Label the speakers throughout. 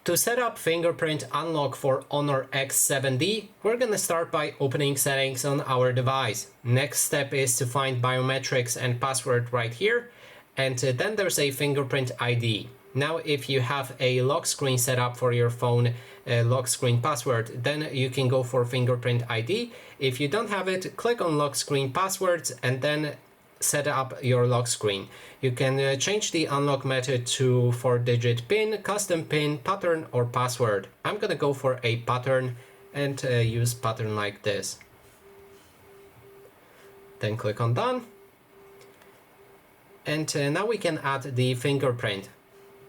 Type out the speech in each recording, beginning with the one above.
Speaker 1: To set up fingerprint unlock for Honor X7D, we're gonna start by opening settings on our device. Next step is to find biometrics and password right here, and then there's a fingerprint ID. Now if you have a lock screen set up for your phone, lock screen password, then you can go for fingerprint ID. If you don't have it, click on lock screen passwords and then set up your lock screen. You can change the unlock method to 4-digit PIN, custom PIN, pattern or password. I'm gonna go for a pattern and use pattern like this. Then click on done. And now we can add the fingerprint.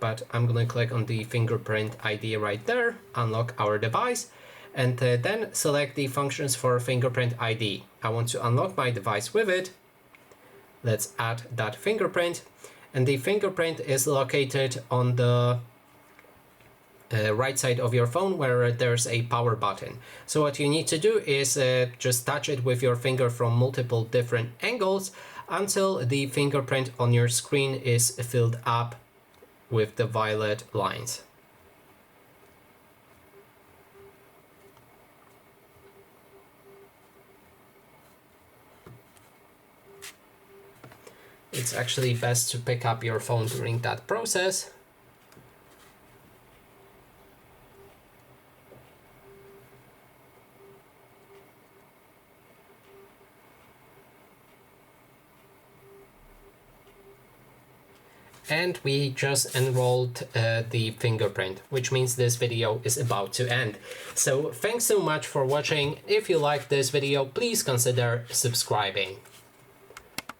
Speaker 1: But I'm gonna click on the fingerprint ID right there, unlock our device, and then select the functions for fingerprint ID. I want to unlock my device with it. Let's add that fingerprint, and the fingerprint is located on the right side of your phone where there's a power button. So what you need to do is just touch it with your finger from multiple different angles until the fingerprint on your screen is filled up with the violet lines. It's actually best to pick up your phone during that process. And we just enrolled the fingerprint, which means this video is about to end. So thanks so much for watching. If you liked this video, please consider subscribing.